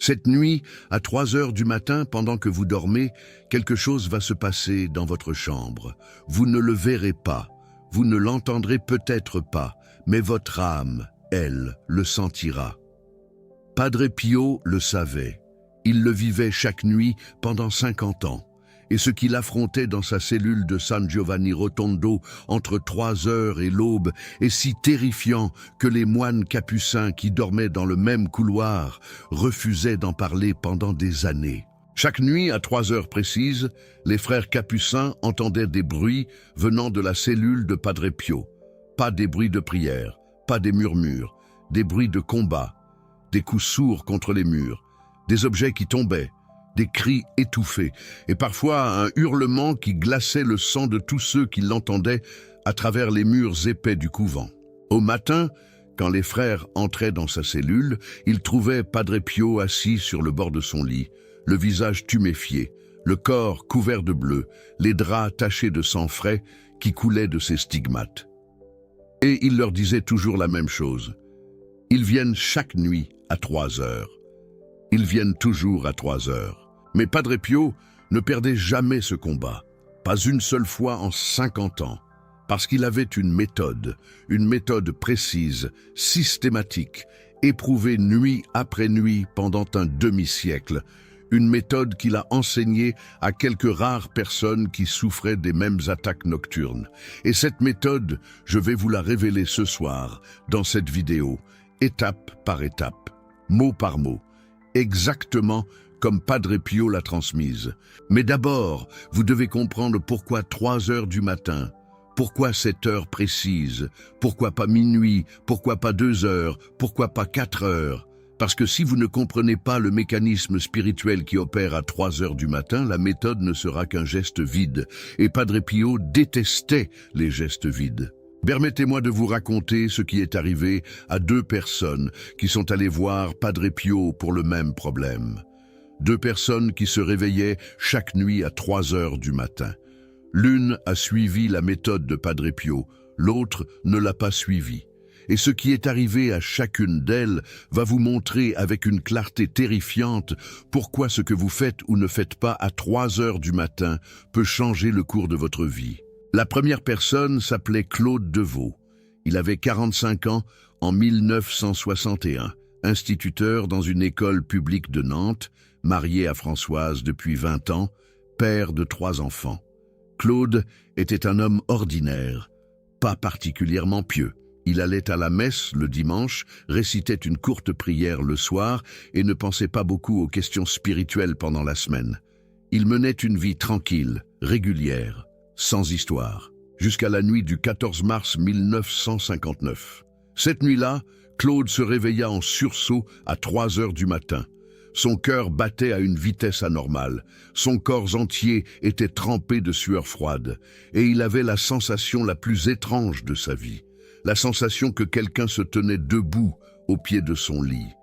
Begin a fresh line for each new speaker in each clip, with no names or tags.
Cette nuit, à 3 heures du matin, pendant que vous dormez, quelque chose va se passer dans votre chambre. Vous ne le verrez pas, vous ne l'entendrez peut-être pas, mais votre âme, elle, le sentira. Padre Pio le savait. Il le vivait chaque nuit pendant 50 ans. Et ce qu'il affrontait dans sa cellule de San Giovanni Rotondo entre 3 heures et l'aube est si terrifiant que les moines capucins qui dormaient dans le même couloir refusaient d'en parler pendant des années. Chaque nuit, à 3 heures précises, les frères capucins entendaient des bruits venant de la cellule de Padre Pio. Pas des bruits de prière, pas des murmures, des bruits de combat, des coups sourds contre les murs, des objets qui tombaient, des cris étouffés, et parfois un hurlement qui glaçait le sang de tous ceux qui l'entendaient à travers les murs épais du couvent. Au matin, quand les frères entraient dans sa cellule, ils trouvaient Padre Pio assis sur le bord de son lit, le visage tuméfié, le corps couvert de bleu, les draps tachés de sang frais qui coulaient de ses stigmates. Et il leur disait toujours la même chose. Ils viennent chaque nuit à 3 heures. Ils viennent toujours à 3 heures. Mais Padre Pio ne perdait jamais ce combat, pas une seule fois en 50 ans, parce qu'il avait une méthode précise, systématique, éprouvée nuit après nuit pendant un demi-siècle, une méthode qu'il a enseignée à quelques rares personnes qui souffraient des mêmes attaques nocturnes. Et cette méthode, je vais vous la révéler ce soir, dans cette vidéo, étape par étape, mot par mot, exactement comme Padre Pio l'a transmise. Mais d'abord, vous devez comprendre pourquoi 3 heures du matin, pourquoi cette heure précise, pourquoi pas minuit, pourquoi pas 2 heures, pourquoi pas 4 heures. Parce que si vous ne comprenez pas le mécanisme spirituel qui opère à 3 heures du matin, la méthode ne sera qu'un geste vide. Et Padre Pio détestait les gestes vides. Permettez-moi de vous raconter ce qui est arrivé à 2 personnes qui sont allées voir Padre Pio pour le même problème. 2 personnes qui se réveillaient chaque nuit à 3 heures du matin. L'une a suivi la méthode de Padre Pio, l'autre ne l'a pas suivie. Et ce qui est arrivé à chacune d'elles va vous montrer avec une clarté terrifiante pourquoi ce que vous faites ou ne faites pas à 3 heures du matin peut changer le cours de votre vie. La première personne s'appelait Claude Deveau. Il avait 45 ans en 1961, instituteur dans une école publique de Nantes, marié à Françoise depuis 20 ans, père de 3 enfants. Claude était un homme ordinaire, pas particulièrement pieux. Il allait à la messe le dimanche, récitait une courte prière le soir et ne pensait pas beaucoup aux questions spirituelles pendant la semaine. Il menait une vie tranquille, régulière, sans histoire, jusqu'à la nuit du 14 mars 1959. Cette nuit-là, Claude se réveilla en sursaut à 3 heures du matin. Son cœur battait à une vitesse anormale, son corps entier était trempé de sueur froide, et il avait la sensation la plus étrange de sa vie, la sensation que quelqu'un se tenait debout au pied de son lit,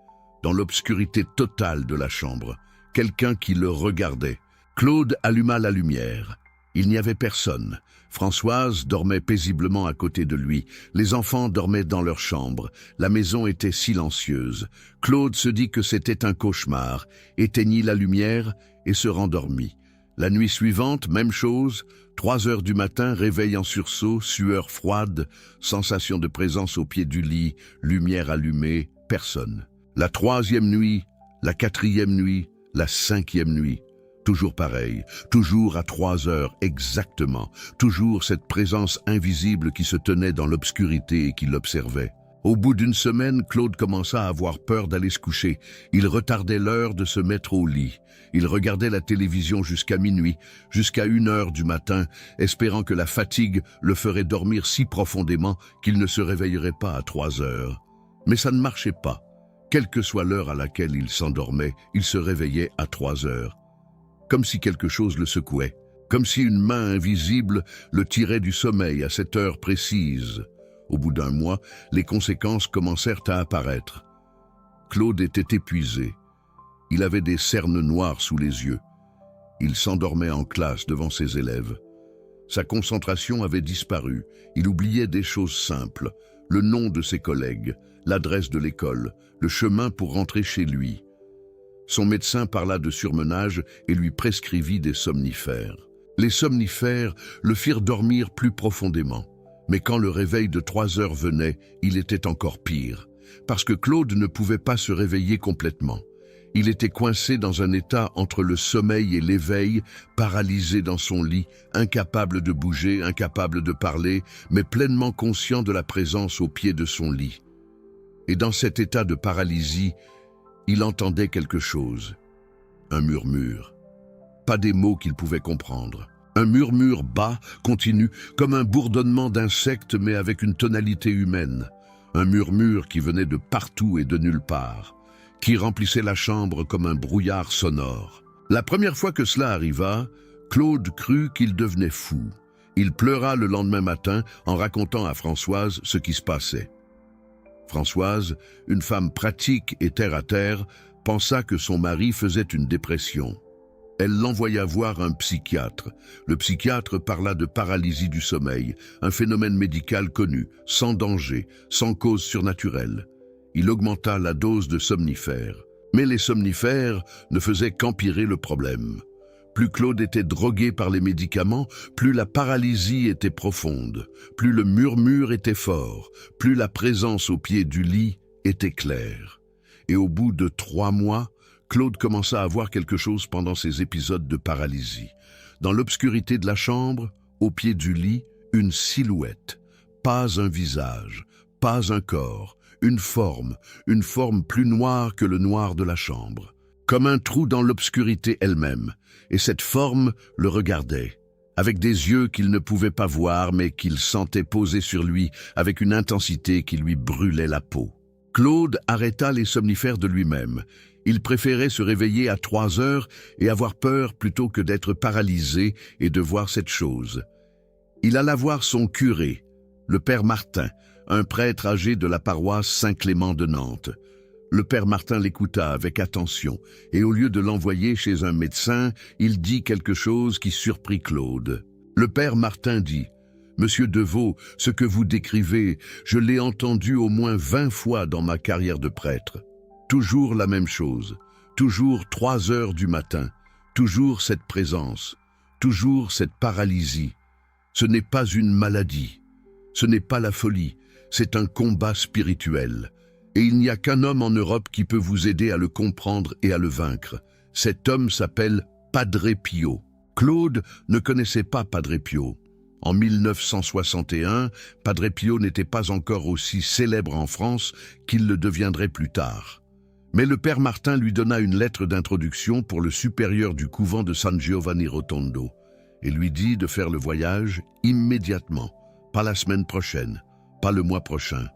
dans l'obscurité totale de la chambre, quelqu'un qui le regardait. Claude alluma la lumière. Il n'y avait personne. Françoise dormait paisiblement à côté de lui. Les enfants dormaient dans leur chambre. La maison était silencieuse. Claude se dit que c'était un cauchemar, éteignit la lumière et se rendormit. La nuit suivante, même chose, 3 heures du matin, réveil en sursaut, sueur froide, sensation de présence au pied du lit, lumière allumée, personne. La 3e nuit, la 4e nuit, la 5e nuit. Toujours pareil, toujours à 3 heures exactement, toujours cette présence invisible qui se tenait dans l'obscurité et qui l'observait. Au bout d'une semaine, Claude commença à avoir peur d'aller se coucher. Il retardait l'heure de se mettre au lit. Il regardait la télévision jusqu'à minuit, jusqu'à 1 heure du matin, espérant que la fatigue le ferait dormir si profondément qu'il ne se réveillerait pas à 3 heures. Mais ça ne marchait pas. Quelle que soit l'heure à laquelle il s'endormait, il se réveillait à 3 heures. Comme si quelque chose le secouait, comme si une main invisible le tirait du sommeil à cette heure précise. Au bout d'1 mois, les conséquences commencèrent à apparaître. Claude était épuisé. Il avait des cernes noires sous les yeux. Il s'endormait en classe devant ses élèves. Sa concentration avait disparu. Il oubliait des choses simples, le nom de ses collègues, l'adresse de l'école, le chemin pour rentrer chez lui. Son médecin parla de surmenage et lui prescrivit des somnifères. Les somnifères le firent dormir plus profondément. Mais quand le réveil de 3 heures venait, il était encore pire, parce que Claude ne pouvait pas se réveiller complètement. Il était coincé dans un état entre le sommeil et l'éveil, paralysé dans son lit, incapable de bouger, incapable de parler, mais pleinement conscient de la présence au pied de son lit. Et dans cet état de paralysie, il entendait quelque chose. Un murmure. Pas des mots qu'il pouvait comprendre. Un murmure bas, continu, comme un bourdonnement d'insectes mais avec une tonalité humaine. Un murmure qui venait de partout et de nulle part, qui remplissait la chambre comme un brouillard sonore. La première fois que cela arriva, Claude crut qu'il devenait fou. Il pleura le lendemain matin en racontant à Françoise ce qui se passait. Françoise, une femme pratique et terre-à-terre, pensa que son mari faisait une dépression. Elle l'envoya voir un psychiatre. Le psychiatre parla de paralysie du sommeil, un phénomène médical connu, sans danger, sans cause surnaturelle. Il augmenta la dose de somnifères. Mais les somnifères ne faisaient qu'empirer le problème. Plus Claude était drogué par les médicaments, plus la paralysie était profonde, plus le murmure était fort, plus la présence au pied du lit était claire. Et au bout de 3 mois, Claude commença à voir quelque chose pendant ces épisodes de paralysie. Dans l'obscurité de la chambre, au pied du lit, une silhouette, pas un visage, pas un corps, une forme plus noire que le noir de la chambre, comme un trou dans l'obscurité elle-même, et cette forme le regardait, avec des yeux qu'il ne pouvait pas voir mais qu'il sentait poser sur lui avec une intensité qui lui brûlait la peau. Claude arrêta les somnifères de lui-même. Il préférait se réveiller à 3 heures et avoir peur plutôt que d'être paralysé et de voir cette chose. Il alla voir son curé, le père Martin, un prêtre âgé de la paroisse Saint-Clément de Nantes. Le père Martin l'écouta avec attention, et au lieu de l'envoyer chez un médecin, il dit quelque chose qui surprit Claude. Le père Martin dit « Monsieur Deveau, ce que vous décrivez, je l'ai entendu au moins 20 fois dans ma carrière de prêtre. Toujours la même chose, toujours 3 heures du matin, toujours cette présence, toujours cette paralysie. Ce n'est pas une maladie, ce n'est pas la folie, c'est un combat spirituel. Et il n'y a qu'un homme en Europe qui peut vous aider à le comprendre et à le vaincre. Cet homme s'appelle Padre Pio. » Claude ne connaissait pas Padre Pio. En 1961, Padre Pio n'était pas encore aussi célèbre en France qu'il le deviendrait plus tard. Mais le père Martin lui donna une lettre d'introduction pour le supérieur du couvent de San Giovanni Rotondo et lui dit de faire le voyage immédiatement, pas la semaine prochaine, pas le mois prochain,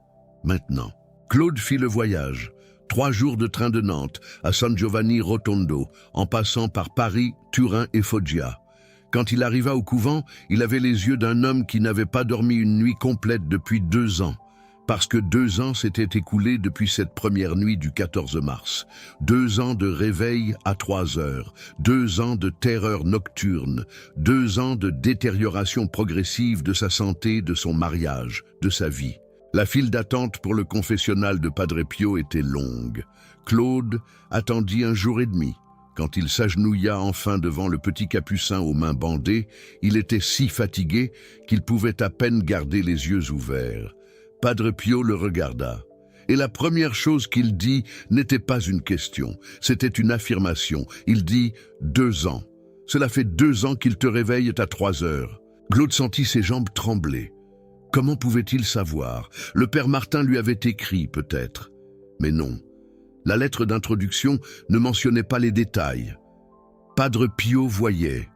maintenant. Claude fit le voyage, 3 jours de train de Nantes à San Giovanni Rotondo, en passant par Paris, Turin et Foggia. Quand il arriva au couvent, il avait les yeux d'un homme qui n'avait pas dormi une nuit complète depuis 2 ans, parce que 2 ans s'étaient écoulés depuis cette première nuit du 14 mars. 2 ans de réveil à 3 heures, 2 ans de terreur nocturne, 2 ans de détérioration progressive de sa santé, de son mariage, de sa vie. La file d'attente pour le confessionnal de Padre Pio était longue. Claude attendit 1 jour et demi. Quand il s'agenouilla enfin devant le petit capucin aux mains bandées, il était si fatigué qu'il pouvait à peine garder les yeux ouverts. Padre Pio le regarda. Et la première chose qu'il dit n'était pas une question, c'était une affirmation. Il dit « 2 ans. Cela fait 2 ans qu'il te réveille à 3 heures. » Claude sentit ses jambes trembler. Comment pouvait-il savoir? Le père Martin lui avait écrit, peut-être. Mais non. La lettre d'introduction ne mentionnait pas les détails. Padre Pio voyait.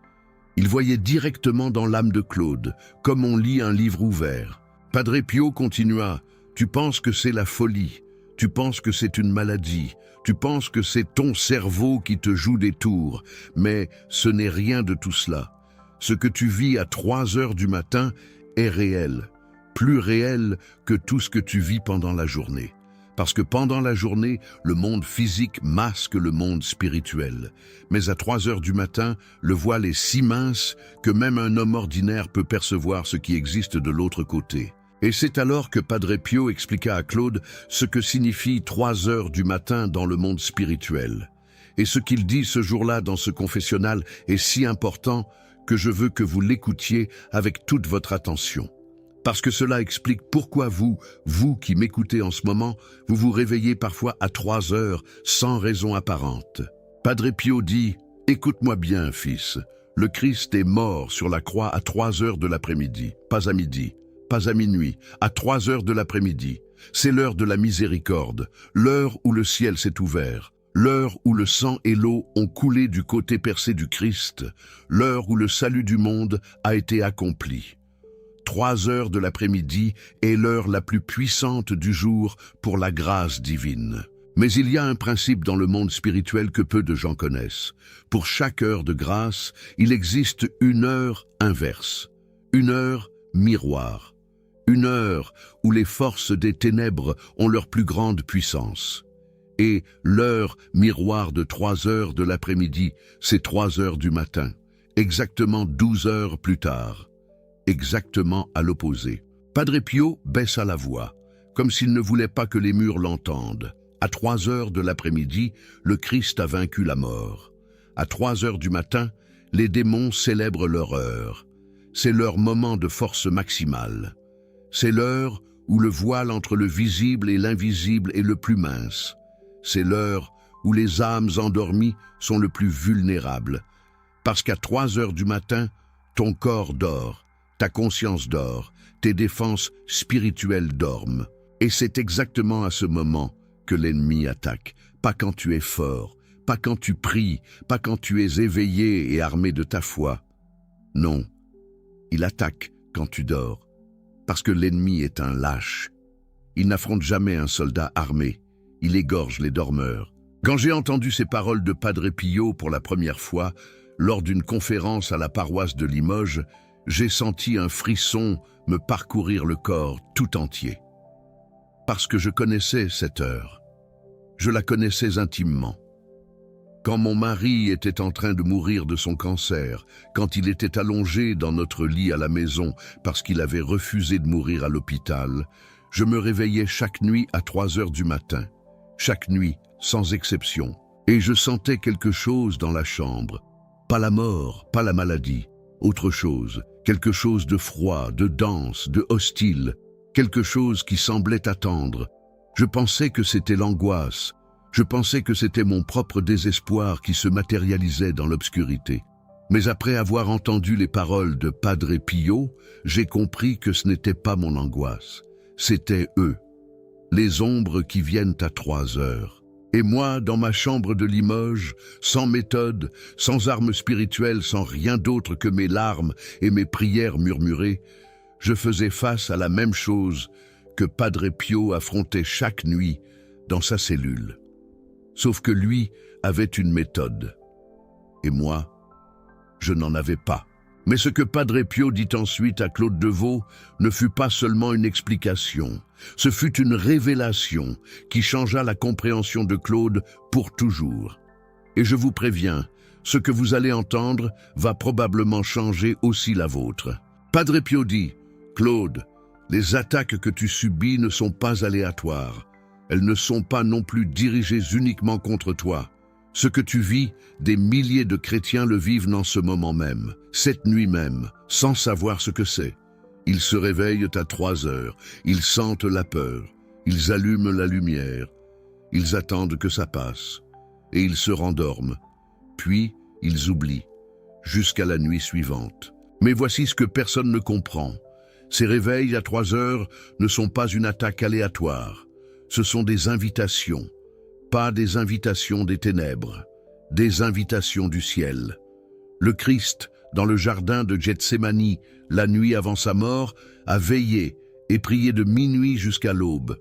Il voyait directement dans l'âme de Claude, comme on lit un livre ouvert. Padre Pio continua. « Tu penses que c'est la folie. Tu penses que c'est une maladie. Tu penses que c'est ton cerveau qui te joue des tours. Mais ce n'est rien de tout cela. Ce que tu vis à 3 heures du matin est réel. Plus réel que tout ce que tu vis pendant la journée. Parce que pendant la journée, le monde physique masque le monde spirituel. Mais à 3 heures du matin, le voile est si mince que même un homme ordinaire peut percevoir ce qui existe de l'autre côté. Et c'est alors que Padre Pio expliqua à Claude ce que signifie 3 heures du matin dans le monde spirituel. Et ce qu'il dit ce jour-là dans ce confessionnal est si important que je veux que vous l'écoutiez avec toute votre attention. Parce que cela explique pourquoi vous qui m'écoutez en ce moment, vous vous réveillez parfois à 3 heures sans raison apparente. Padre Pio dit « Écoute-moi bien, fils, le Christ est mort sur la croix à 3 heures de l'après-midi, pas à midi, pas à minuit, à 3 heures de l'après-midi. C'est l'heure de la miséricorde, l'heure où le ciel s'est ouvert, l'heure où le sang et l'eau ont coulé du côté percé du Christ, l'heure où le salut du monde a été accompli. 3 heures de l'après-midi est l'heure la plus puissante du jour pour la grâce divine. Mais il y a un principe dans le monde spirituel que peu de gens connaissent. Pour chaque heure de grâce, il existe une heure inverse, une heure miroir, une heure où les forces des ténèbres ont leur plus grande puissance. Et l'heure miroir de 3 heures de l'après-midi, c'est 3 heures du matin, exactement 12 heures plus tard. Exactement à l'opposé. Padre Pio baissa la voix, comme s'il ne voulait pas que les murs l'entendent. À 3 heures de l'après-midi, le Christ a vaincu la mort. À 3 heures du matin, les démons célèbrent leur heure. C'est leur moment de force maximale. C'est l'heure où le voile entre le visible et l'invisible est le plus mince. C'est l'heure où les âmes endormies sont le plus vulnérables. Parce qu'à 3 heures du matin, ton corps dort. Ta conscience dort, tes défenses spirituelles dorment. Et c'est exactement à ce moment que l'ennemi attaque. Pas quand tu es fort, pas quand tu pries, pas quand tu es éveillé et armé de ta foi. Non, il attaque quand tu dors, parce que l'ennemi est un lâche. Il n'affronte jamais un soldat armé, il égorge les dormeurs. Quand j'ai entendu ces paroles de Padre Pio pour la première fois, lors d'une conférence à la paroisse de Limoges, j'ai senti un frisson me parcourir le corps tout entier. Parce que je connaissais cette heure. Je la connaissais intimement. Quand mon mari était en train de mourir de son cancer, quand il était allongé dans notre lit à la maison parce qu'il avait refusé de mourir à l'hôpital, je me réveillais chaque nuit à 3 heures du matin. Chaque nuit, sans exception. Et je sentais quelque chose dans la chambre. Pas la mort, pas la maladie. Autre chose, quelque chose de froid, de dense, de hostile, quelque chose qui semblait attendre. Je pensais que c'était l'angoisse, je pensais que c'était mon propre désespoir qui se matérialisait dans l'obscurité. Mais après avoir entendu les paroles de Padre Pio, j'ai compris que ce n'était pas mon angoisse, c'était eux, les ombres qui viennent à 3 heures. Et moi, dans ma chambre de Limoges, sans méthode, sans armes spirituelles, sans rien d'autre que mes larmes et mes prières murmurées, je faisais face à la même chose que Padre Pio affrontait chaque nuit dans sa cellule. Sauf que lui avait une méthode. Et moi, je n'en avais pas. Mais ce que Padre Pio dit ensuite à Claude Devaux ne fut pas seulement une explication, ce fut une révélation qui changea la compréhension de Claude pour toujours. Et je vous préviens, ce que vous allez entendre va probablement changer aussi la vôtre. Padre Pio dit, « Claude, les attaques que tu subis ne sont pas aléatoires. Elles ne sont pas non plus dirigées uniquement contre toi. Ce que tu vis, des milliers de chrétiens le vivent en ce moment même, cette nuit même, sans savoir ce que c'est. Ils se réveillent à 3 heures, ils sentent la peur, ils allument la lumière, ils attendent que ça passe, et ils se rendorment. Puis, ils oublient, jusqu'à la nuit suivante. Mais voici ce que personne ne comprend. Ces réveils à 3 heures ne sont pas une attaque aléatoire, ce sont des invitations. Pas des invitations des ténèbres, des invitations du ciel. Le Christ, dans le jardin de Gethsémani, la nuit avant sa mort, a veillé et prié de minuit jusqu'à l'aube.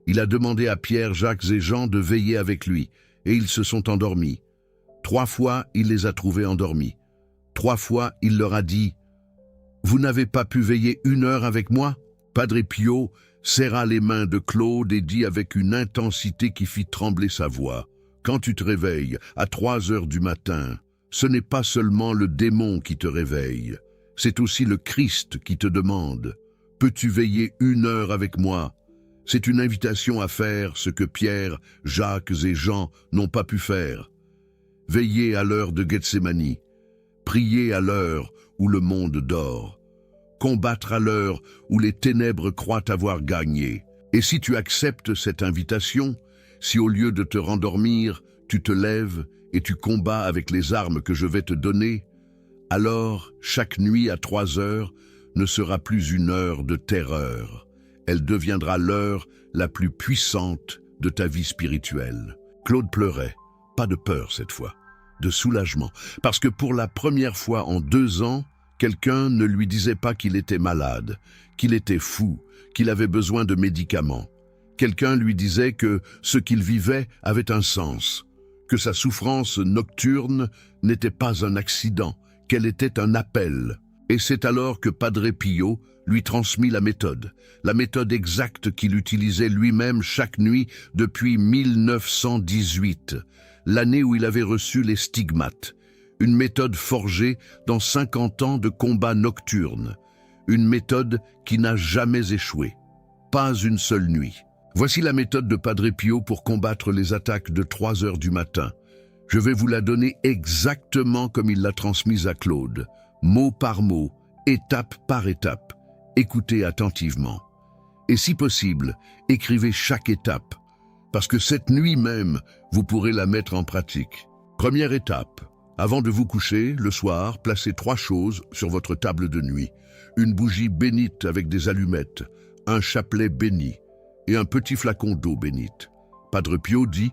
Il a demandé à Pierre, Jacques et Jean de veiller avec lui, et ils se sont endormis. 3 fois, il les a trouvés endormis. 3 fois, il leur a dit « Vous n'avez pas pu veiller 1 heure avec moi ?» Padre Pio serra les mains de Claude et dit avec une intensité qui fit trembler sa voix, « Quand tu te réveilles à 3 heures du matin, ce n'est pas seulement le démon qui te réveille, c'est aussi le Christ qui te demande, « Peux-tu veiller 1 heure avec moi ?» C'est une invitation à faire ce que Pierre, Jacques et Jean n'ont pas pu faire. Veillez à l'heure de Gethsémani. Priez à l'heure où le monde dort. Combattre à l'heure où les ténèbres croient avoir gagné. Et si tu acceptes cette invitation, si au lieu de te rendormir, tu te lèves et tu combats avec les armes que je vais te donner, alors chaque nuit à 3 heures ne sera plus une heure de terreur. Elle deviendra l'heure la plus puissante de ta vie spirituelle. Claude pleurait, pas de peur cette fois, de soulagement, parce que pour la première fois en 2 ans, quelqu'un ne lui disait pas qu'il était malade, qu'il était fou, qu'il avait besoin de médicaments. Quelqu'un lui disait que ce qu'il vivait avait un sens, que sa souffrance nocturne n'était pas un accident, qu'elle était un appel. Et c'est alors que Padre Pio lui transmit la méthode exacte qu'il utilisait lui-même chaque nuit depuis 1918, l'année où il avait reçu les stigmates. Une méthode forgée dans 50 ans de combats nocturnes. Une méthode qui n'a jamais échoué. Pas une seule nuit. Voici la méthode de Padre Pio pour combattre les attaques de 3 heures du matin. Je vais vous la donner exactement comme il l'a transmise à Claude, mot par mot, étape par étape. Écoutez attentivement. Et si possible, écrivez chaque étape, parce que cette nuit même, vous pourrez la mettre en pratique. Première étape. Avant de vous coucher, le soir, placez 3 choses sur votre table de nuit. Une bougie bénite avec des allumettes, un chapelet béni et un petit flacon d'eau bénite. Padre Pio dit,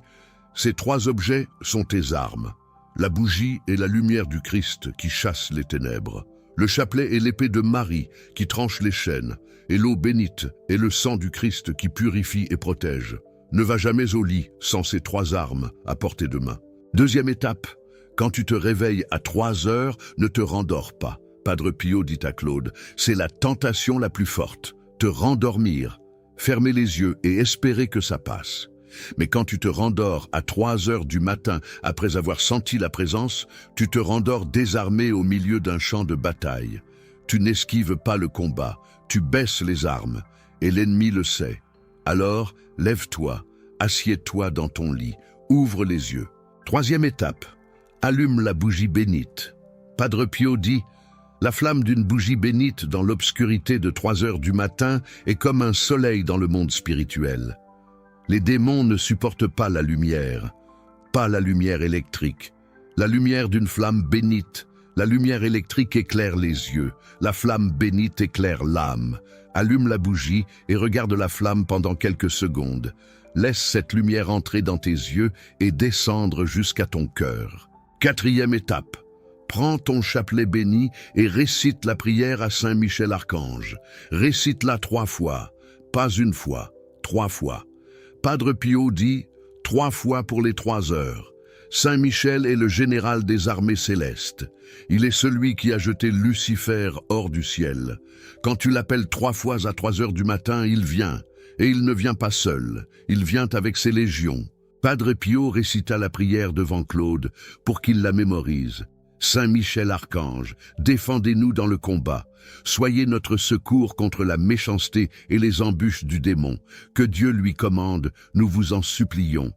ces 3 objets sont tes armes. La bougie est la lumière du Christ qui chasse les ténèbres. Le chapelet est l'épée de Marie qui tranche les chaînes, et l'eau bénite est le sang du Christ qui purifie et protège. Ne va jamais au lit sans ces 3 armes à portée de main. Deuxième étape. Quand tu te réveilles à 3 heures, ne te rendors pas. Padre Pio dit à Claude, c'est la tentation la plus forte. Te rendormir, fermer les yeux et espérer que ça passe. Mais quand tu te rendors à 3 heures du matin, après avoir senti la présence, tu te rendors désarmé au milieu d'un champ de bataille. Tu n'esquives pas le combat, tu baisses les armes, et l'ennemi le sait. Alors, lève-toi, assieds-toi dans ton lit, ouvre les yeux. Troisième étape. Allume la bougie bénite. Padre Pio dit, la flamme d'une bougie bénite dans l'obscurité de 3 heures du matin est comme un soleil dans le monde spirituel. Les démons ne supportent pas la lumière électrique. La lumière d'une flamme bénite, la lumière électrique éclaire les yeux, la flamme bénite éclaire l'âme. Allume la bougie et regarde la flamme pendant quelques secondes. Laisse cette lumière entrer dans tes yeux et descendre jusqu'à ton cœur. Quatrième étape. Prends ton chapelet béni et récite la prière à Saint Michel Archange. Récite-la 3 fois, pas une fois, 3 fois. Padre Pio dit 3 fois pour les 3 heures. Saint Michel est le général des armées célestes. Il est celui qui a jeté Lucifer hors du ciel. Quand tu l'appelles 3 fois à 3 heures du matin, il vient. Et il ne vient pas seul, il vient avec ses légions. Padre Pio récita la prière devant Claude pour qu'il la mémorise. Saint Michel Archange, défendez-nous dans le combat. Soyez notre secours contre la méchanceté et les embûches du démon. Que Dieu lui commande, nous vous en supplions.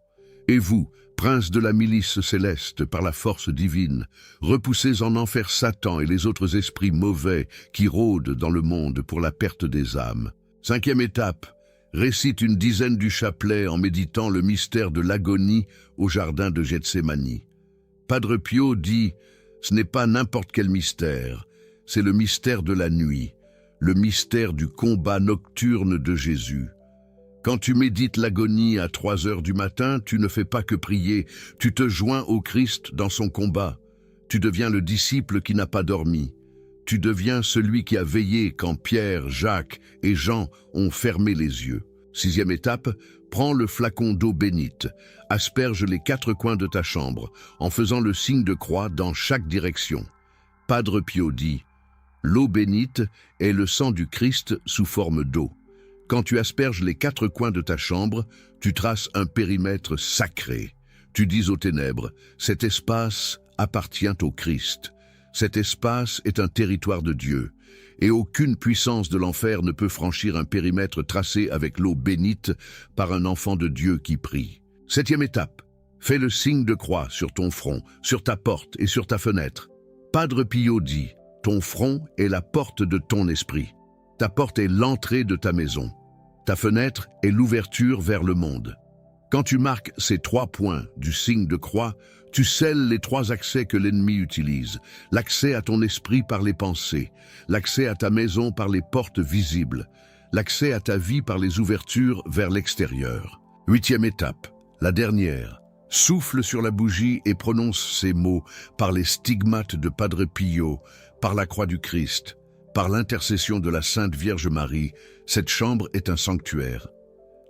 Et vous, prince de la milice céleste par la force divine, repoussez en enfer Satan et les autres esprits mauvais qui rôdent dans le monde pour la perte des âmes. Cinquième étape. Récite une dizaine du chapelet en méditant le mystère de l'agonie au jardin de Gethsémani. Padre Pio dit, ce n'est pas n'importe quel mystère, c'est le mystère de la nuit, le mystère du combat nocturne de Jésus. Quand tu médites l'agonie à 3 heures du matin, tu ne fais pas que prier, tu te joins au Christ dans son combat. Tu deviens le disciple qui n'a pas dormi. Tu deviens celui qui a veillé quand Pierre, Jacques et Jean ont fermé les yeux. Sixième étape, prends le flacon d'eau bénite, asperge les 4 coins de ta chambre, en faisant le signe de croix dans chaque direction. Padre Pio dit, l'eau bénite est le sang du Christ sous forme d'eau. Quand tu asperges les 4 coins de ta chambre, tu traces un périmètre sacré. Tu dis aux ténèbres, cet espace appartient au Christ. Cet espace est un territoire de Dieu, et aucune puissance de l'enfer ne peut franchir un périmètre tracé avec l'eau bénite par un enfant de Dieu qui prie. Septième étape, Fais le signe de croix sur ton front, sur ta porte et sur ta fenêtre. Padre Pio dit, ton front est la porte de ton esprit. Ta porte est l'entrée de ta maison. Ta fenêtre est l'ouverture vers le monde. Quand tu marques ces 3 points du signe de croix, tu scelles les 3 accès que l'ennemi utilise. L'accès à ton esprit par les pensées, l'accès à ta maison par les portes visibles, l'accès à ta vie par les ouvertures vers l'extérieur. 8e étape, la dernière. Souffle sur la bougie et prononce ces mots par les stigmates de Padre Pio, par la croix du Christ, par l'intercession de la Sainte Vierge Marie. Cette chambre est un sanctuaire.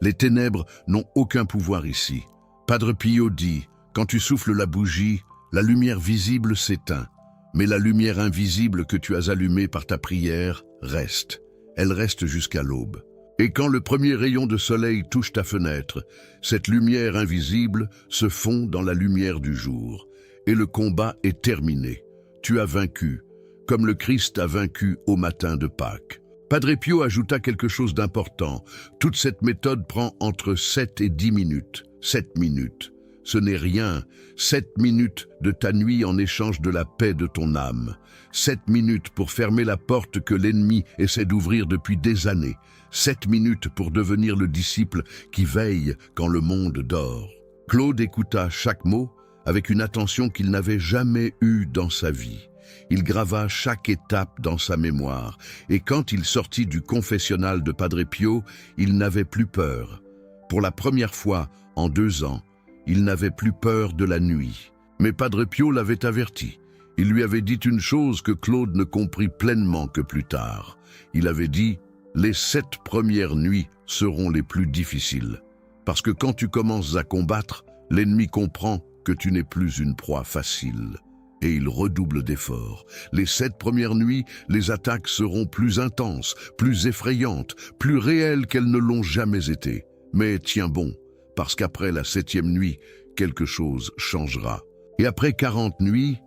Les ténèbres n'ont aucun pouvoir ici. Padre Pio dit, quand tu souffles la bougie, la lumière visible s'éteint, mais la lumière invisible que tu as allumée par ta prière reste. Elle reste jusqu'à l'aube. Et quand le premier rayon de soleil touche ta fenêtre, cette lumière invisible se fond dans la lumière du jour. Et le combat est terminé. Tu as vaincu, comme le Christ a vaincu au matin de Pâques. Padre Pio ajouta quelque chose d'important. Toute cette méthode prend entre 7 et 10 minutes. 7 minutes. Ce n'est rien. 7 minutes de ta nuit en échange de la paix de ton âme. 7 minutes pour fermer la porte que l'ennemi essaie d'ouvrir depuis des années. 7 minutes pour devenir le disciple qui veille quand le monde dort. Claude écouta chaque mot avec une attention qu'il n'avait jamais eue dans sa vie. Il grava chaque étape dans sa mémoire, et quand il sortit du confessionnal de Padre Pio, il n'avait plus peur. Pour la première fois en 2 ans, il n'avait plus peur de la nuit. Mais Padre Pio l'avait averti. Il lui avait dit une chose que Claude ne comprit pleinement que plus tard. Il avait dit « Les 7 premières nuits seront les plus difficiles. Parce que quand tu commences à combattre, l'ennemi comprend que tu n'es plus une proie facile. » Et il redouble d'efforts. Les 7 premières nuits, les attaques seront plus intenses, plus effrayantes, plus réelles qu'elles ne l'ont jamais été. Mais tiens bon, parce qu'après la 7e nuit, quelque chose changera. Et après 40 nuits,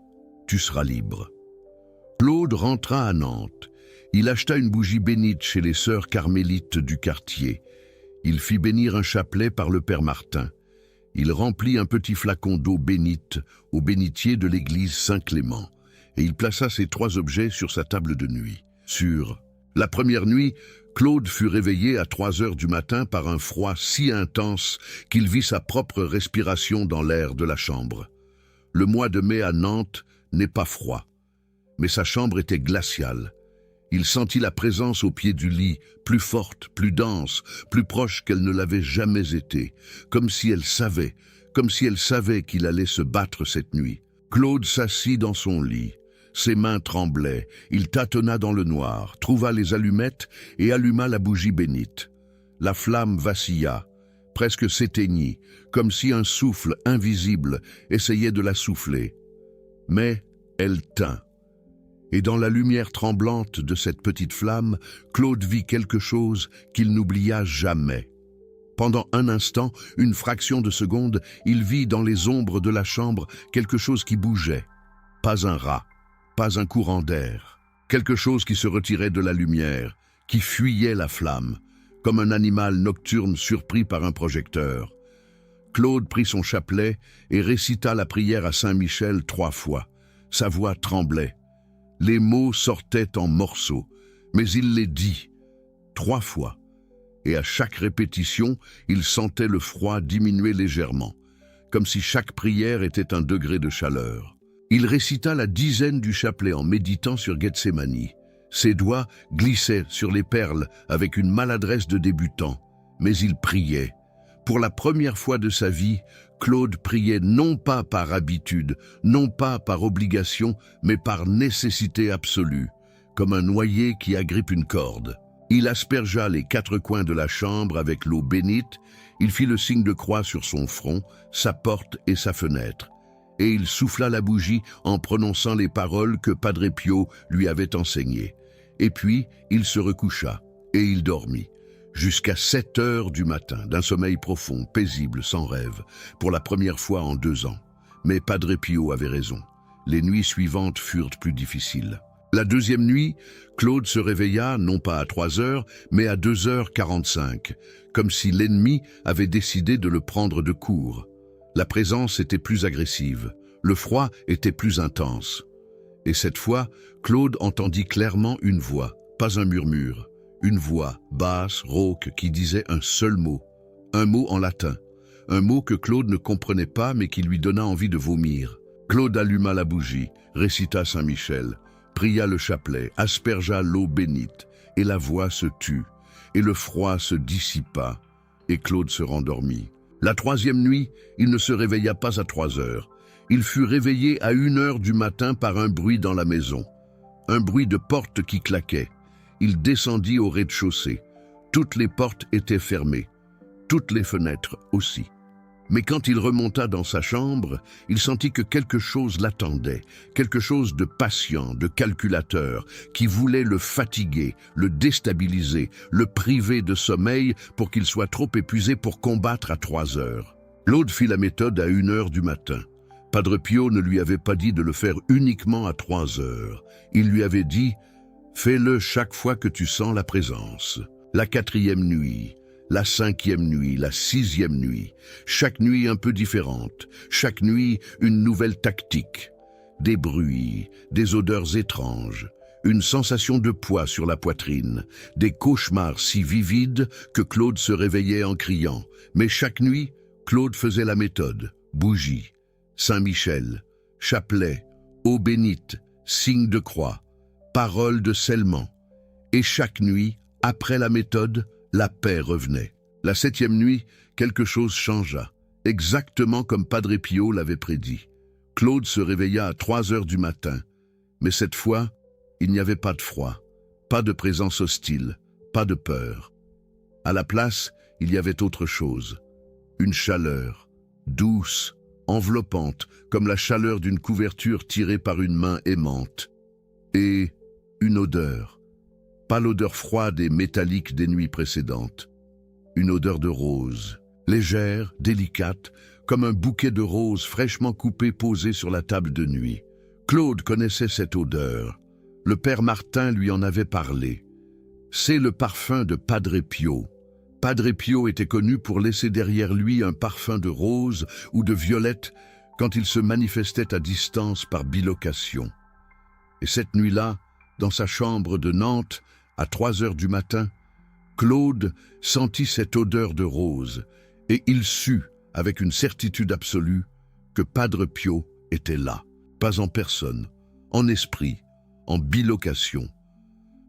tu seras libre. Claude rentra à Nantes. Il acheta une bougie bénite chez les sœurs carmélites du quartier. Il fit bénir un chapelet par le père Martin. Il remplit un petit flacon d'eau bénite au bénitier de l'église Saint-Clément, et il plaça ces 3 objets sur sa table de nuit. Sur la première nuit, Claude fut réveillé à 3 heures du matin par un froid si intense qu'il vit sa propre respiration dans l'air de la chambre. Le mois de mai à Nantes n'est pas froid, mais sa chambre était glaciale. Il sentit la présence au pied du lit, plus forte, plus dense, plus proche qu'elle ne l'avait jamais été, comme si elle savait qu'il allait se battre cette nuit. Claude s'assit dans son lit. Ses mains tremblaient, il tâtonna dans le noir, trouva les allumettes et alluma la bougie bénite. La flamme vacilla, presque s'éteignit, comme si un souffle invisible essayait de la souffler. Mais elle tint. Et dans la lumière tremblante de cette petite flamme, Claude vit quelque chose qu'il n'oublia jamais. Pendant un instant, une fraction de seconde, il vit dans les ombres de la chambre quelque chose qui bougeait. Pas un rat, pas un courant d'air. Quelque chose qui se retirait de la lumière, qui fuyait la flamme, comme un animal nocturne surpris par un projecteur. Claude prit son chapelet et récita la prière à Saint-Michel 3 fois. Sa voix tremblait. Les mots sortaient en morceaux, mais il les dit 3 fois. Et à chaque répétition, il sentait le froid diminuer légèrement, comme si chaque prière était un degré de chaleur. Il récita la dizaine du chapelet en méditant sur Gethsémani. Ses doigts glissaient sur les perles avec une maladresse de débutant, mais il priait. Pour la première fois de sa vie, Claude priait non pas par habitude, non pas par obligation, mais par nécessité absolue, comme un noyé qui agrippe une corde. Il aspergea les 4 coins de la chambre avec l'eau bénite, il fit le signe de croix sur son front, sa porte et sa fenêtre, et il souffla la bougie en prononçant les paroles que Padre Pio lui avait enseignées. Et puis, il se recoucha, et il dormit. Jusqu'à 7 heures du matin, d'un sommeil profond, paisible, sans rêve, pour la première fois en 2 ans. Mais Padre Pio avait raison. Les nuits suivantes furent plus difficiles. La 2e nuit, Claude se réveilla non pas à 3 heures, mais à 2h45, comme si l'ennemi avait décidé de le prendre de court. La présence était plus agressive, le froid était plus intense. Et cette fois, Claude entendit clairement une voix, pas un murmure, une voix basse, rauque, qui disait un seul mot, un mot en latin, un mot que Claude ne comprenait pas mais qui lui donna envie de vomir. Claude alluma la bougie, récita Saint-Michel, pria le chapelet, aspergea l'eau bénite, et la voix se tut, et le froid se dissipa, et Claude se rendormit. La troisième nuit, il ne se réveilla pas à 3 heures. Il fut réveillé à 1 heure du matin par un bruit dans la maison, un bruit de porte qui claquait. Il descendit au rez-de-chaussée. Toutes les portes étaient fermées, toutes les fenêtres aussi. Mais quand il remonta dans sa chambre, il sentit que quelque chose l'attendait, quelque chose de patient, de calculateur, qui voulait le fatiguer, le déstabiliser, le priver de sommeil pour qu'il soit trop épuisé pour combattre à 3 heures. Claude fit la méthode à 1 heure du matin. Padre Pio ne lui avait pas dit de le faire uniquement à 3 heures. Il lui avait dit « Fais-le chaque fois que tu sens la présence ». La 4e nuit, la 5e nuit, la 6e nuit, chaque nuit un peu différente, chaque nuit une nouvelle tactique. Des bruits, des odeurs étranges, une sensation de poids sur la poitrine, des cauchemars si vivides que Claude se réveillait en criant. Mais chaque nuit, Claude faisait la méthode, bougie, Saint-Michel, chapelet, eau bénite, signe de croix, parole de scellement. Et chaque nuit, après la méthode, la paix revenait. La 7e nuit, quelque chose changea, exactement comme Padre Pio l'avait prédit. Claude se réveilla à 3 heures du matin, mais cette fois, il n'y avait pas de froid, pas de présence hostile, pas de peur. À la place, il y avait autre chose, une chaleur, douce, enveloppante, comme la chaleur d'une couverture tirée par une main aimante. Et une odeur. Pas l'odeur froide et métallique des nuits précédentes. Une odeur de rose, légère, délicate, comme un bouquet de roses fraîchement coupées posé sur la table de nuit. Claude connaissait cette odeur. Le père Martin lui en avait parlé. C'est le parfum de Padre Pio. Padre Pio était connu pour laisser derrière lui un parfum de rose ou de violette quand il se manifestait à distance par bilocation. Et cette nuit-là, dans sa chambre de Nantes, à 3 heures du matin, Claude sentit cette odeur de rose et il sut, avec une certitude absolue, que Padre Pio était là, pas en personne, en esprit, en bilocation.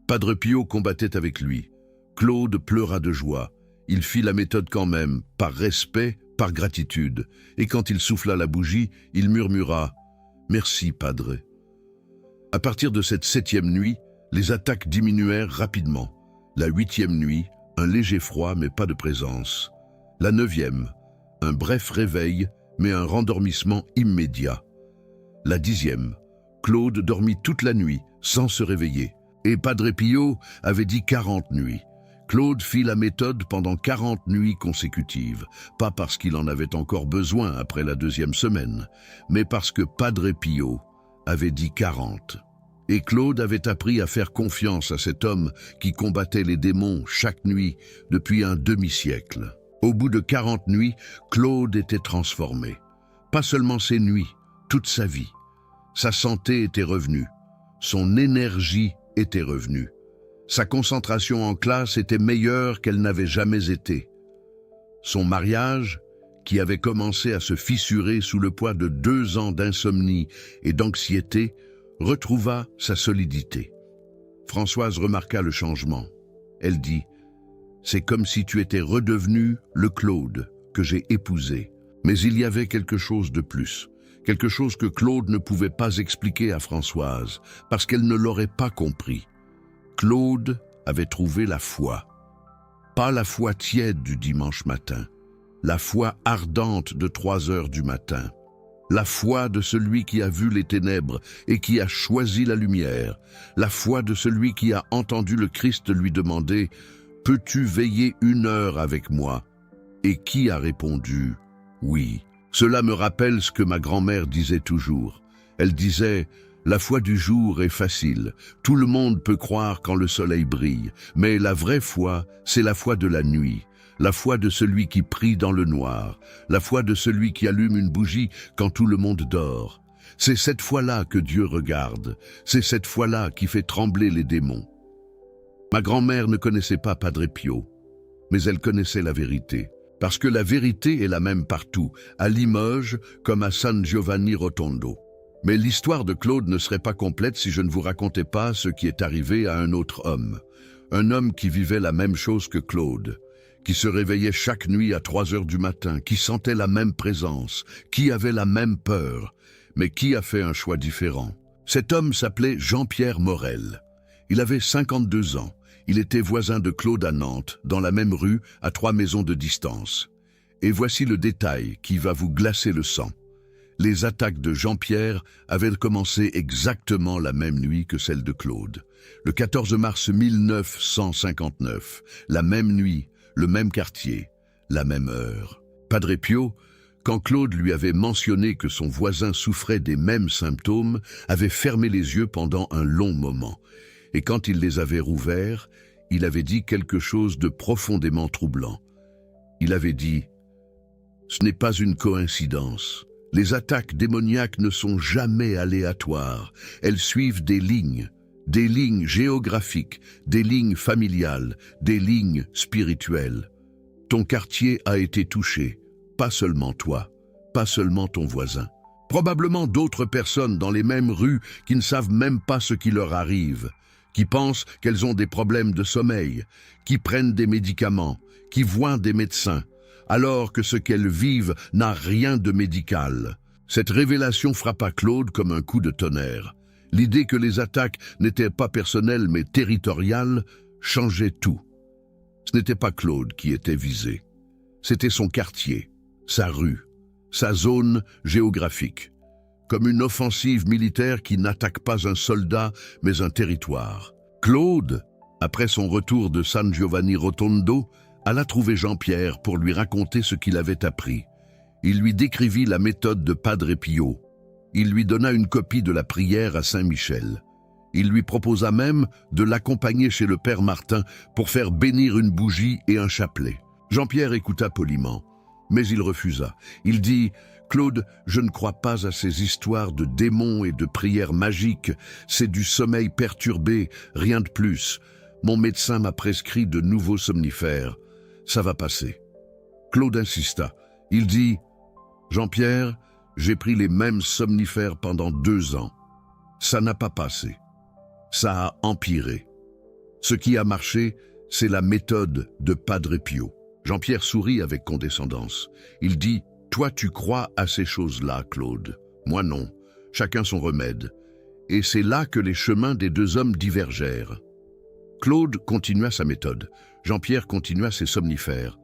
Padre Pio combattait avec lui. Claude pleura de joie. Il fit la méthode quand même, par respect, par gratitude, et quand il souffla la bougie, il murmura « Merci, Padre ». À partir de cette 7e nuit, les attaques diminuèrent rapidement. La 8e nuit, un léger froid mais pas de présence. La 9e, un bref réveil mais un rendormissement immédiat. La 10e, Claude dormit toute la nuit sans se réveiller. Et Padre Pio avait dit 40 nuits. Claude fit la méthode pendant 40 nuits consécutives, pas parce qu'il en avait encore besoin après la 2e semaine, mais parce que Padre Pio avait dit 40. Et Claude avait appris à faire confiance à cet homme qui combattait les démons chaque nuit depuis un demi-siècle. Au bout de 40 nuits, Claude était transformé. Pas seulement ses nuits, toute sa vie. Sa santé était revenue. Son énergie était revenue. Sa concentration en classe était meilleure qu'elle n'avait jamais été. Son mariage, qui avait commencé à se fissurer sous le poids de 2 ans d'insomnie et d'anxiété, retrouva sa solidité. Françoise remarqua le changement. Elle dit « C'est comme si tu étais redevenu le Claude que j'ai épousé. » Mais il y avait quelque chose de plus, quelque chose que Claude ne pouvait pas expliquer à Françoise, parce qu'elle ne l'aurait pas compris. Claude avait trouvé la foi. Pas la foi tiède du dimanche matin, la foi ardente de 3 heures du matin. La foi de celui qui a vu les ténèbres et qui a choisi la lumière. La foi de celui qui a entendu le Christ lui demander « Peux-tu veiller 1 heure avec moi ?» Et qui a répondu « Oui ». Cela me rappelle ce que ma grand-mère disait toujours. Elle disait « La foi du jour est facile. Tout le monde peut croire quand le soleil brille. Mais la vraie foi, c'est la foi de la nuit. la foi de celui qui prie dans le noir, la foi de celui qui allume une bougie quand tout le monde dort. C'est cette foi-là que Dieu regarde, c'est cette foi-là qui fait trembler les démons. Ma grand-mère ne connaissait pas Padre Pio, mais elle connaissait la vérité. Parce que la vérité est la même partout, à Limoges comme à San Giovanni Rotondo. Mais l'histoire de Claude ne serait pas complète si je ne vous racontais pas ce qui est arrivé à un autre homme. Un homme qui vivait la même chose que Claude, qui se réveillait chaque nuit à 3 heures du matin, qui sentait la même présence, qui avait la même peur, mais qui a fait un choix différent. Cet homme s'appelait Jean-Pierre Morel. Il avait 52 ans. Il était voisin de Claude à Nantes, dans la même rue, à 3 maisons de distance. Et voici le détail qui va vous glacer le sang. Les attaques de Jean-Pierre avaient commencé exactement la même nuit que celle de Claude. Le 14 mars 1959, la même nuit, le même quartier, la même heure. Padre Pio, quand Claude lui avait mentionné que son voisin souffrait des mêmes symptômes, avait fermé les yeux pendant un long moment. Et quand il les avait rouverts, il avait dit quelque chose de profondément troublant. Il avait dit « Ce n'est pas une coïncidence. Les attaques démoniaques ne sont jamais aléatoires. Elles suivent des lignes géographiques, des lignes familiales, des lignes spirituelles. Ton quartier a été touché, pas seulement toi, pas seulement ton voisin. Probablement d'autres personnes dans les mêmes rues qui ne savent même pas ce qui leur arrive, qui pensent qu'elles ont des problèmes de sommeil, qui prennent des médicaments, qui voient des médecins, alors que ce qu'elles vivent n'a rien de médical. Cette révélation frappa Claude comme un coup de tonnerre. L'idée que les attaques n'étaient pas personnelles mais territoriales changeait tout. Ce n'était pas Claude qui était visé. C'était son quartier, sa rue, sa zone géographique. Comme une offensive militaire qui n'attaque pas un soldat, mais un territoire. Claude, après son retour de San Giovanni Rotondo, alla trouver Jean-Pierre pour lui raconter ce qu'il avait appris. Il lui décrivit la méthode de Padre Pio. Il lui donna une copie de la prière à Saint-Michel. Il lui proposa même de l'accompagner chez le père Martin pour faire bénir une bougie et un chapelet. Jean-Pierre écouta poliment, mais il refusa. Il dit « Claude, je ne crois pas à ces histoires de démons et de prières magiques. C'est du sommeil perturbé, rien de plus. Mon médecin m'a prescrit de nouveaux somnifères. Ça va passer. » Claude insista. Il dit « Jean-Pierre, j'ai pris les mêmes somnifères pendant 2 ans. Ça n'a pas passé. Ça a empiré. Ce qui a marché, c'est la méthode de Padre Pio. » Jean-Pierre sourit avec condescendance. Il dit « Toi, tu crois à ces choses-là, Claude. Moi, non. Chacun son remède. » Et c'est là que les chemins des 2 hommes divergèrent. Claude continua sa méthode. Jean-Pierre continua ses somnifères.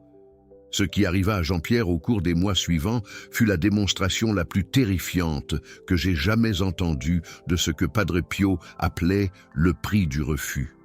Ce qui arriva à Jean-Pierre au cours des mois suivants fut la démonstration la plus terrifiante que j'ai jamais entendue de ce que Padre Pio appelait le prix du refus.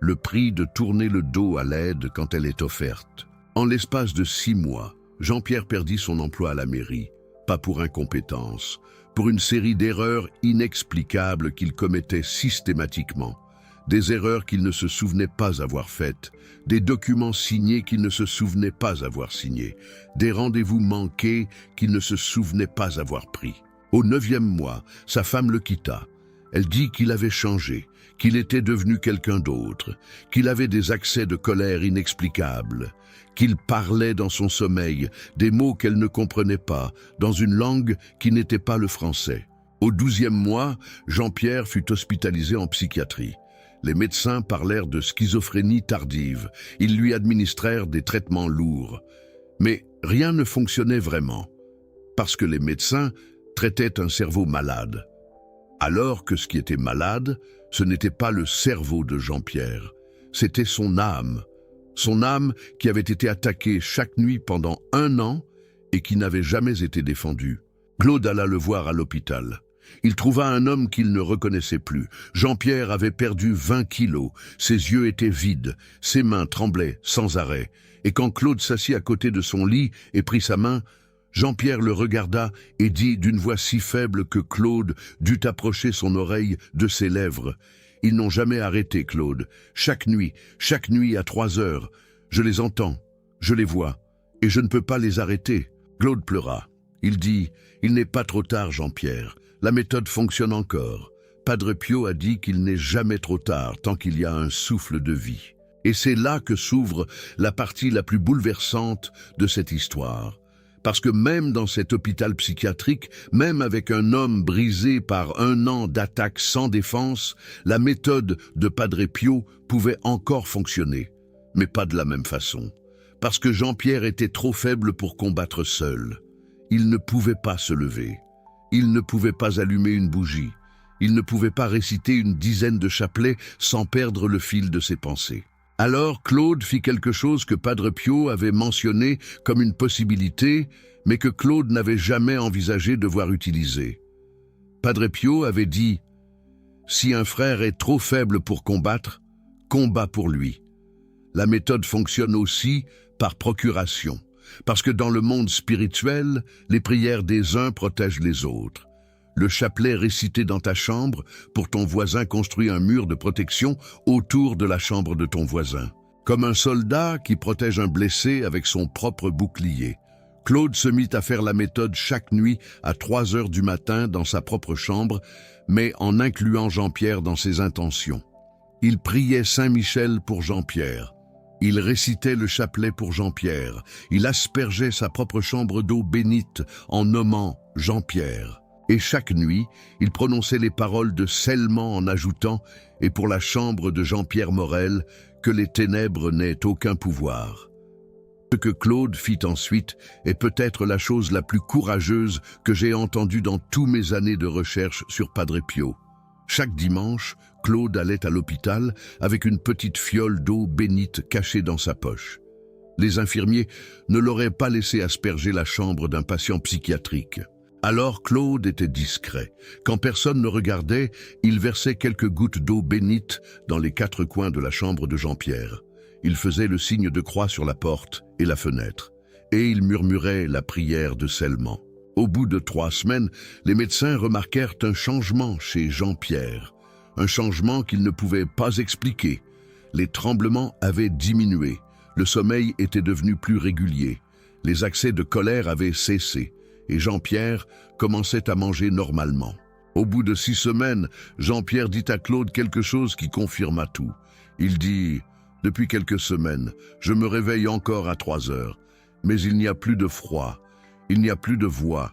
Le prix de tourner le dos à l'aide quand elle est offerte. En l'espace de 6 mois, Jean-Pierre perdit son emploi à la mairie, pas pour incompétence, pour une série d'erreurs inexplicables qu'il commettait systématiquement. Des erreurs qu'il ne se souvenait pas avoir faites, des documents signés qu'il ne se souvenait pas avoir signés, des rendez-vous manqués qu'il ne se souvenait pas avoir pris. Au 9e mois, sa femme le quitta. Elle dit qu'il avait changé, qu'il était devenu quelqu'un d'autre, qu'il avait des accès de colère inexplicables, qu'il parlait dans son sommeil des mots qu'elle ne comprenait pas, dans une langue qui n'était pas le français. Au 12e mois, Jean-Pierre fut hospitalisé en psychiatrie. Les médecins parlèrent de schizophrénie tardive. Ils lui administrèrent des traitements lourds. Mais rien ne fonctionnait vraiment, parce que les médecins traitaient un cerveau malade. Alors que ce qui était malade, ce n'était pas le cerveau de Jean-Pierre, c'était son âme qui avait été attaquée chaque nuit pendant 1 an et qui n'avait jamais été défendue. Claude alla le voir à l'hôpital. Il trouva un homme qu'il ne reconnaissait plus. Jean-Pierre avait perdu 20 kilos, ses yeux étaient vides, ses mains tremblaient sans arrêt. Et quand Claude s'assit à côté de son lit et prit sa main, Jean-Pierre le regarda et dit d'une voix si faible que Claude dut approcher son oreille de ses lèvres. « Ils n'ont jamais arrêté, Claude. Chaque nuit à 3 heures. Je les entends. Je les vois, et je ne peux pas les arrêter. » Claude pleura. Il dit « Il n'est pas trop tard, Jean-Pierre. La méthode fonctionne encore. Padre Pio a dit qu'il n'est jamais trop tard tant qu'il y a un souffle de vie. » Et c'est là que s'ouvre la partie la plus bouleversante de cette histoire. Parce que même dans cet hôpital psychiatrique, même avec un homme brisé par 1 an d'attaque sans défense, la méthode de Padre Pio pouvait encore fonctionner. Mais pas de la même façon. Parce que Jean-Pierre était trop faible pour combattre seul. Il ne pouvait pas se lever. Il ne pouvait pas allumer une bougie. Il ne pouvait pas réciter une dizaine de chapelets sans perdre le fil de ses pensées. Alors Claude fit quelque chose que Padre Pio avait mentionné comme une possibilité, mais que Claude n'avait jamais envisagé de voir utiliser. Padre Pio avait dit « Si un frère est trop faible pour combattre, combat pour lui. » La méthode fonctionne aussi par procuration, parce que dans le monde spirituel, les prières des uns protègent les autres. Le chapelet récité dans ta chambre, pour ton voisin construit un mur de protection autour de la chambre de ton voisin. Comme un soldat qui protège un blessé avec son propre bouclier. Claude se mit à faire la méthode chaque nuit à 3 heures du matin dans sa propre chambre, mais en incluant Jean-Pierre dans ses intentions. Il priait Saint-Michel pour Jean-Pierre. Il récitait le chapelet pour Jean-Pierre. Il aspergeait sa propre chambre d'eau bénite en nommant Jean-Pierre. Et chaque nuit, il prononçait les paroles de scellement en ajoutant « Et pour la chambre de Jean-Pierre Morel, que les ténèbres n'aient aucun pouvoir ». Ce que Claude fit ensuite est peut-être la chose la plus courageuse que j'ai entendue dans tous mes années de recherche sur Padre Pio. Chaque dimanche, Claude allait à l'hôpital avec une petite fiole d'eau bénite cachée dans sa poche. Les infirmiers ne l'auraient pas laissé asperger la chambre d'un patient psychiatrique. Alors Claude était discret. Quand personne ne regardait, il versait quelques gouttes d'eau bénite dans les 4 coins de la chambre de Jean-Pierre. Il faisait le signe de croix sur la porte et la fenêtre. Et il murmurait la prière de scellement. Au bout de 3 semaines, les médecins remarquèrent un changement chez Jean-Pierre. Un changement qu'ils ne pouvaient pas expliquer. Les tremblements avaient diminué. Le sommeil était devenu plus régulier. Les accès de colère avaient cessé. Et Jean-Pierre commençait à manger normalement. Au bout de 6 semaines, Jean-Pierre dit à Claude quelque chose qui confirma tout. Il dit « Depuis quelques semaines, je me réveille encore à 3 heures, mais il n'y a plus de froid, il n'y a plus de voix,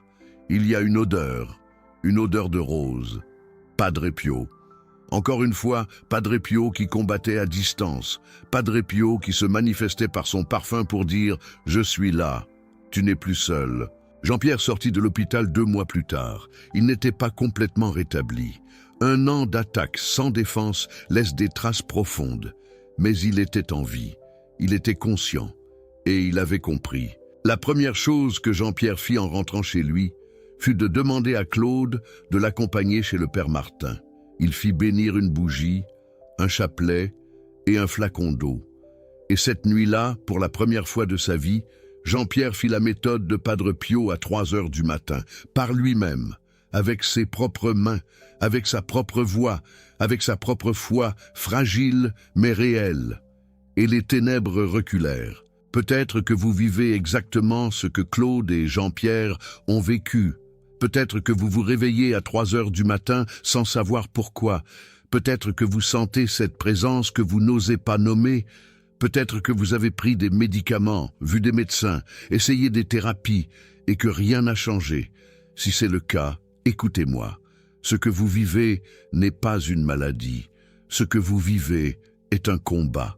il y a une odeur de rose. Padre Pio. » Encore une fois, Padre Pio qui combattait à distance, Padre Pio qui se manifestait par son parfum pour dire « Je suis là, tu n'es plus seul ». Jean-Pierre sortit de l'hôpital 2 mois plus tard. Il n'était pas complètement rétabli. 1 an d'attaque sans défense laisse des traces profondes. Mais il était en vie. Il était conscient. Et il avait compris. La première chose que Jean-Pierre fit en rentrant chez lui fut de demander à Claude de l'accompagner chez le père Martin. Il fit bénir une bougie, un chapelet et un flacon d'eau. Et cette nuit-là, pour la première fois de sa vie, Jean-Pierre fit la méthode de Padre Pio à 3 heures du matin, par lui-même, avec ses propres mains, avec sa propre voix, avec sa propre foi, fragile mais réelle. Et les ténèbres reculèrent. Peut-être que vous vivez exactement ce que Claude et Jean-Pierre ont vécu. Peut-être que vous vous réveillez à 3 heures du matin sans savoir pourquoi. Peut-être que vous sentez cette présence que vous n'osez pas nommer. Peut-être que vous avez pris des médicaments, vu des médecins, essayé des thérapies et que rien n'a changé. Si c'est le cas, écoutez-moi. Ce que vous vivez n'est pas une maladie. Ce que vous vivez est un combat.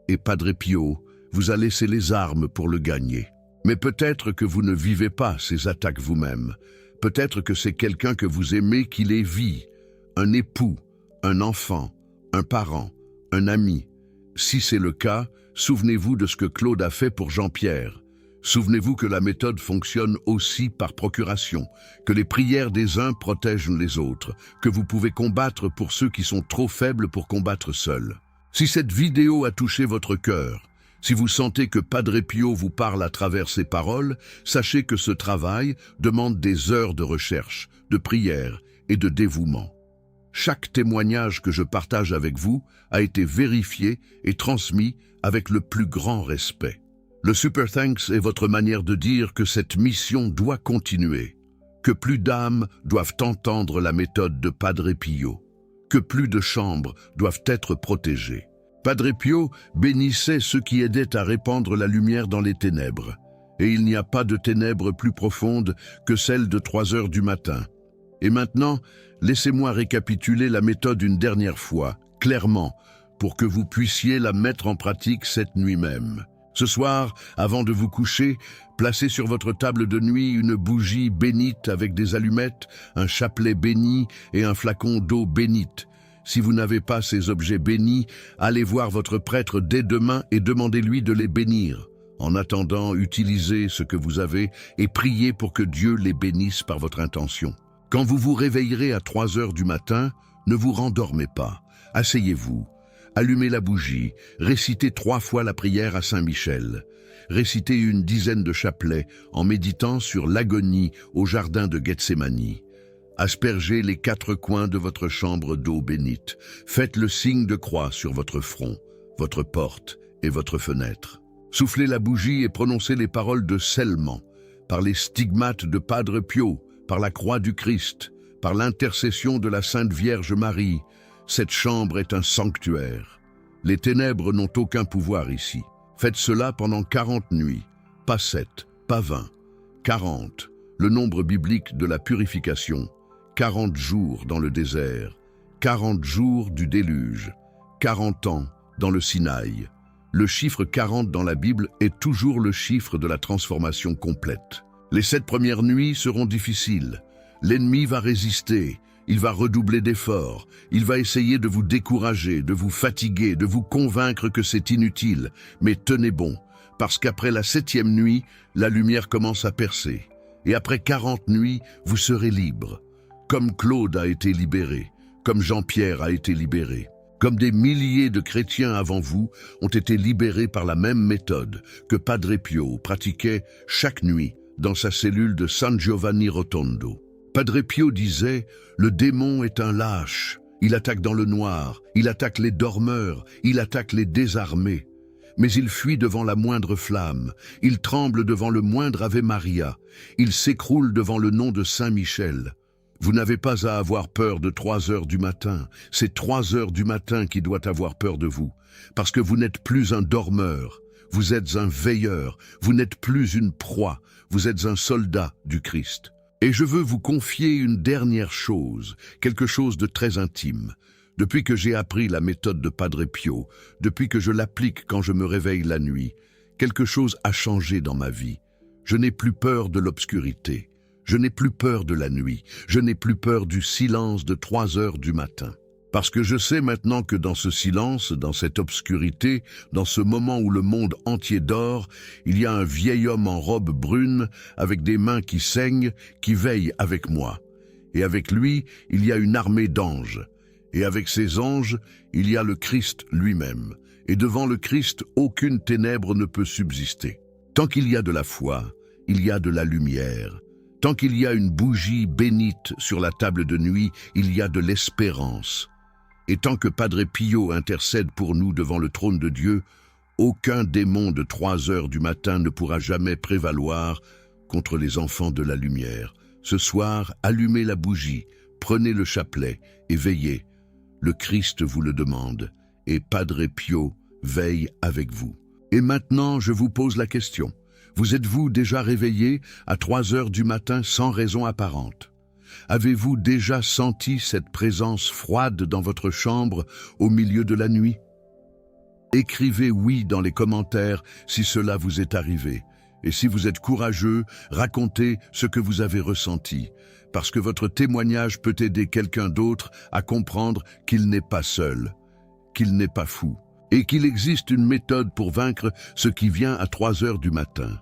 Et Padre Pio vous a laissé les armes pour le gagner. Mais peut-être que vous ne vivez pas ces attaques vous-même. Peut-être que c'est quelqu'un que vous aimez qui les vit. Un époux, un enfant, un parent, un ami. Si c'est le cas, souvenez-vous de ce que Claude a fait pour Jean-Pierre. Souvenez-vous que la méthode fonctionne aussi par procuration, que les prières des uns protègent les autres, que vous pouvez combattre pour ceux qui sont trop faibles pour combattre seuls. Si cette vidéo a touché votre cœur, si vous sentez que Padre Pio vous parle à travers ses paroles, sachez que ce travail demande des heures de recherche, de prière et de dévouement. Chaque témoignage que je partage avec vous a été vérifié et transmis avec le plus grand respect. Le Super Thanks est votre manière de dire que cette mission doit continuer, que plus d'âmes doivent entendre la méthode de Padre Pio, que plus de chambres doivent être protégées. Padre Pio bénissait ceux qui aidaient à répandre la lumière dans les ténèbres, et il n'y a pas de ténèbres plus profondes que celle de 3 heures du matin. Et maintenant, laissez-moi récapituler la méthode une dernière fois, clairement, pour que vous puissiez la mettre en pratique cette nuit même. Ce soir, avant de vous coucher, placez sur votre table de nuit une bougie bénite avec des allumettes, un chapelet béni et un flacon d'eau bénite. Si vous n'avez pas ces objets bénis, allez voir votre prêtre dès demain et demandez-lui de les bénir. En attendant, utilisez ce que vous avez et priez pour que Dieu les bénisse par votre intention. Quand vous vous réveillerez à 3 heures du matin, ne vous rendormez pas. Asseyez-vous. Allumez la bougie, récitez 3 fois la prière à Saint-Michel. Récitez une dizaine de chapelets en méditant sur l'agonie au jardin de Gethsémani. Aspergez les 4 coins de votre chambre d'eau bénite. Faites le signe de croix sur votre front, votre porte et votre fenêtre. Soufflez la bougie et prononcez les paroles de scellement, par les stigmates de Padre Pio, par la croix du Christ, par l'intercession de la Sainte Vierge Marie. Cette chambre est un sanctuaire. Les ténèbres n'ont aucun pouvoir ici. Faites cela pendant 40 nuits, pas 7, pas 20, 40, le nombre biblique de la purification, 40 jours dans le désert, 40 jours du déluge, 40 ans dans le Sinaï. Le chiffre 40 dans la Bible est toujours le chiffre de la transformation complète. Les 7 premières nuits seront difficiles. L'ennemi va résister. Il va redoubler d'efforts, il va essayer de vous décourager, de vous fatiguer, de vous convaincre que c'est inutile. Mais tenez bon, parce qu'après la 7e nuit, la lumière commence à percer. Et après 40 nuits, vous serez libre. Comme Claude a été libéré, comme Jean-Pierre a été libéré, comme des milliers de chrétiens avant vous ont été libérés par la même méthode que Padre Pio pratiquait chaque nuit dans sa cellule de San Giovanni Rotondo. Padre Pio disait « Le démon est un lâche, il attaque dans le noir, il attaque les dormeurs, il attaque les désarmés. Mais il fuit devant la moindre flamme, il tremble devant le moindre Ave Maria, il s'écroule devant le nom de Saint Michel. Vous n'avez pas à avoir peur de 3 heures du matin, c'est 3 heures du matin qui doit avoir peur de vous, parce que vous n'êtes plus un dormeur, vous êtes un veilleur, vous n'êtes plus une proie, vous êtes un soldat du Christ. Et je veux vous confier une dernière chose, quelque chose de très intime. Depuis que j'ai appris la méthode de Padre Pio, depuis que je l'applique quand je me réveille la nuit, quelque chose a changé dans ma vie. Je n'ai plus peur de l'obscurité, je n'ai plus peur de la nuit, je n'ai plus peur du silence de 3 heures du matin. Parce que je sais maintenant que dans ce silence, dans cette obscurité, dans ce moment où le monde entier dort, il y a un vieil homme en robe brune, avec des mains qui saignent, qui veille avec moi. Et avec lui, il y a une armée d'anges. Et avec ces anges, il y a le Christ lui-même. Et devant le Christ, aucune ténèbre ne peut subsister. Tant qu'il y a de la foi, il y a de la lumière. Tant qu'il y a une bougie bénite sur la table de nuit, il y a de l'espérance. Et tant que Padre Pio intercède pour nous devant le trône de Dieu, aucun démon de 3 heures du matin ne pourra jamais prévaloir contre les enfants de la lumière. Ce soir, allumez la bougie, prenez le chapelet et veillez. Le Christ vous le demande, et Padre Pio veille avec vous. Et maintenant, je vous pose la question. Vous êtes-vous déjà réveillé à 3 heures du matin sans raison apparente? Avez-vous déjà senti cette présence froide dans votre chambre au milieu de la nuit? Écrivez oui dans les commentaires si cela vous est arrivé. Et si vous êtes courageux, racontez ce que vous avez ressenti, parce que votre témoignage peut aider quelqu'un d'autre à comprendre qu'il n'est pas seul, qu'il n'est pas fou, et qu'il existe une méthode pour vaincre ce qui vient à 3 heures du matin.